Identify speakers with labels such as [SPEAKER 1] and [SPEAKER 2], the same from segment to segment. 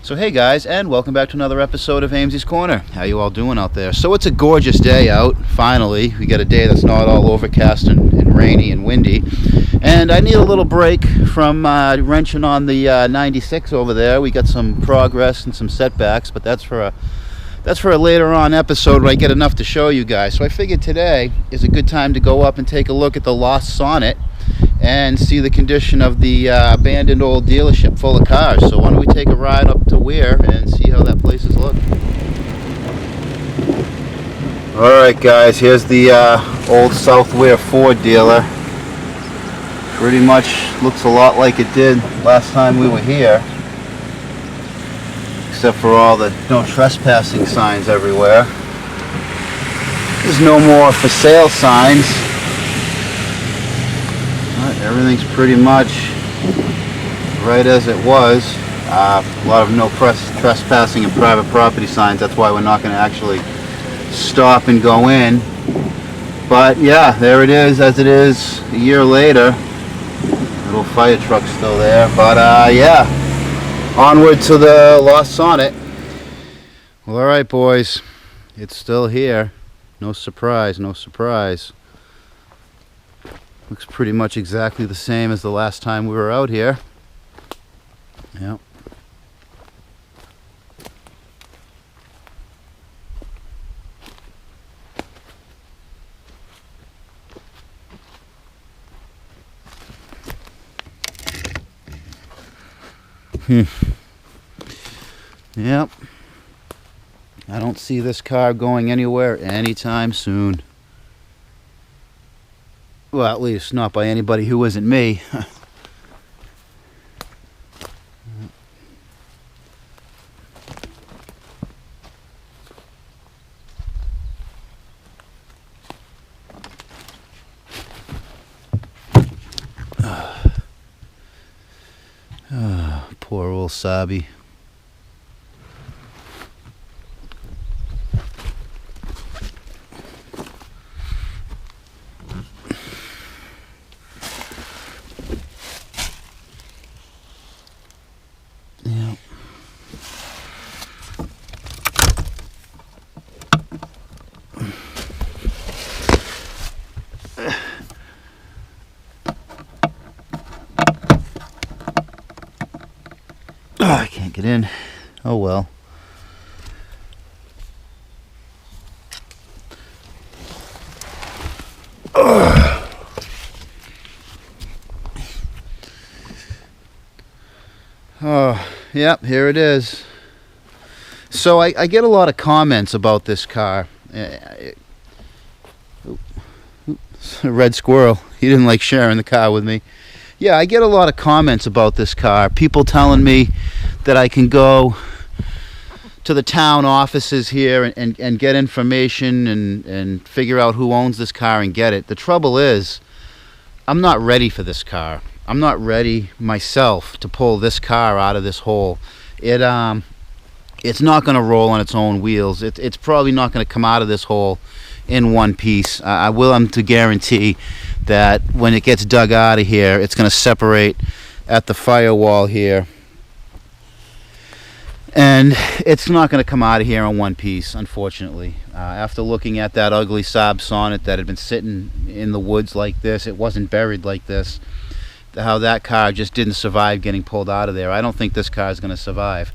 [SPEAKER 1] So hey guys, and welcome back to another episode of Ames's Corner. How you all doing out there? So it's a gorgeous day out, finally. We got a day that's not all overcast and rainy and windy. And I need a little break from wrenching on the 96 over there. We got some progress and some setbacks, but that's for a later on episode where I get enough to show you guys. So I figured today is a good time to go up and take a look at the Lost Sonnet and see the condition of the abandoned old dealership full of cars. So why don't we take a ride up to Weir and see how that place is looking. Alright guys, here's the old South Weir Ford dealer. Pretty much looks a lot like it did last time we were here, except for all the no trespassing signs everywhere. There's no more for sale signs. Everything's pretty much right as it was. A lot of no trespassing and private property signs. That's why we're not going to actually stop and go in. But yeah, there it is as it is a year later. Little fire truck's still there. But yeah, onward to the Lost Sonnet. Well, alright boys, it's still here. No surprise, no surprise. Looks pretty much exactly the same as the last time we were out here. Yep. Yep. I don't see this car going anywhere anytime soon. Well, at least not by anybody who isn't me. Poor old Saabie. I can't get in. Oh well. Oh, yep, here it is. So I get a lot of comments about this car. Red squirrel. He didn't like sharing the car with me. Yeah, I get a lot of comments about this car. People telling me that I can go to the town offices here and get information and figure out who owns this car and get it. The trouble is, I'm not ready for this car. I'm not ready myself to pull this car out of this hole. It's not going to roll on its own wheels. It's probably not going to come out of this hole in one piece. I will to guarantee that when it gets dug out of here, it's going to separate at the firewall here, and it's not going to come out of here in one piece, unfortunately. After looking at that ugly Saab Sonnet that had been sitting in the woods like this, it wasn't buried like this, how that car just didn't survive getting pulled out of there. I don't think this car is going to survive.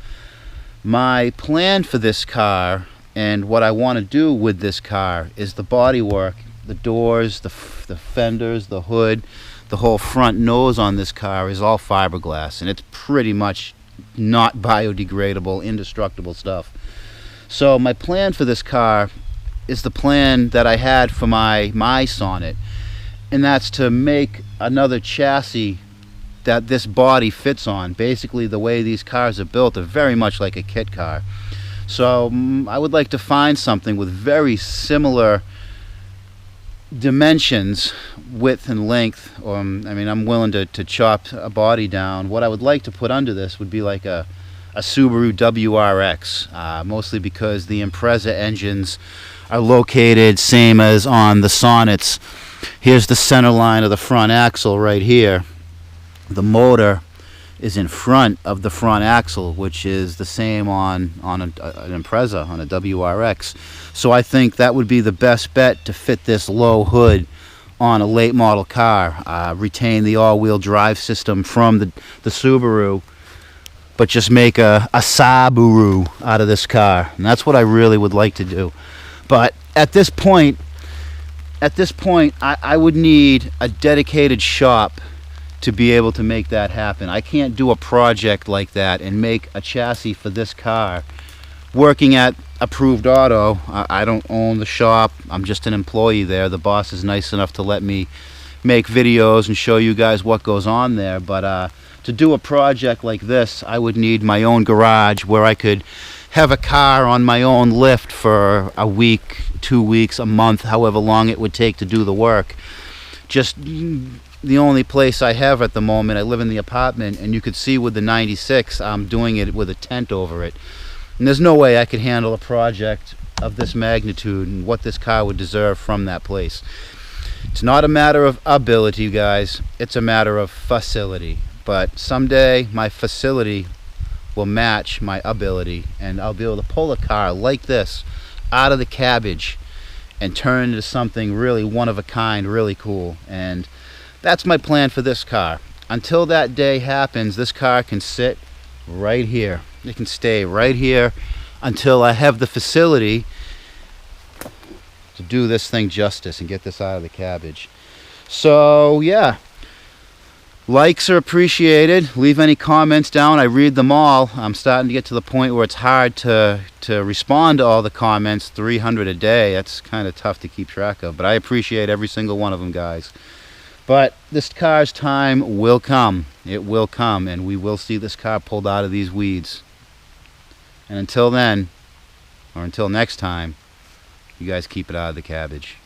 [SPEAKER 1] My plan for this car and what I want to do with this car is the bodywork, the doors, the fenders, the hood, the whole front nose on this car is all fiberglass, and it's pretty much not biodegradable, indestructible stuff. So my plan for this car is the plan that I had for my Sonnet, and that's to make another chassis that this body fits on. Basically, the way these cars are built are very much like a kit car. So I would like to find something with very similar dimensions, width and length. I'm willing to chop a body down. What I would like to put under this would be like a Subaru WRX, mostly because the Impreza engines are located same as on the Sonnets. Here's the center line of the front axle right here. The motor is in front of the front axle, which is the same on an Impreza, on a WRX. So I think that would be the best bet to fit this low hood on a late model car. Retain the all-wheel drive system from the Subaru, but just make a Saaburu out of this car. And that's what I really would like to do. But at this point, I would need a dedicated shop to be able to make that happen. I can't do a project like that and make a chassis for this car working at Approved Auto. I don't own the shop. I'm just an employee there. The boss is nice enough to let me make videos and show you guys what goes on there. But to do a project like this, I would need my own garage where I could have a car on my own lift for a week, 2 weeks, a month, however long it would take to do the work. Just the only place I have at the moment, I live in the apartment, and you could see with the 96, I'm doing it with a tent over it. And there's no way I could handle a project of this magnitude and what this car would deserve from that place. It's not a matter of ability, guys. It's a matter of facility. But someday my facility will match my ability, and I'll be able to pull a car like this out of the cabbage and turn it into something really one of a kind, really cool. And that's my plan for this car. Until that day happens, this car can sit right here. It can stay right here until I have the facility to do this thing justice and get this out of the cabbage. So yeah, likes are appreciated. Leave any comments down. I read them all. I'm starting to get to the point where it's hard to respond to all the comments. 300 a day, that's kind of tough to keep track of, but I appreciate every single one of them, guys. But this car's time will come. It will come, and we will see this car pulled out of these weeds. And until then, or until next time, you guys keep it out of the cabbage.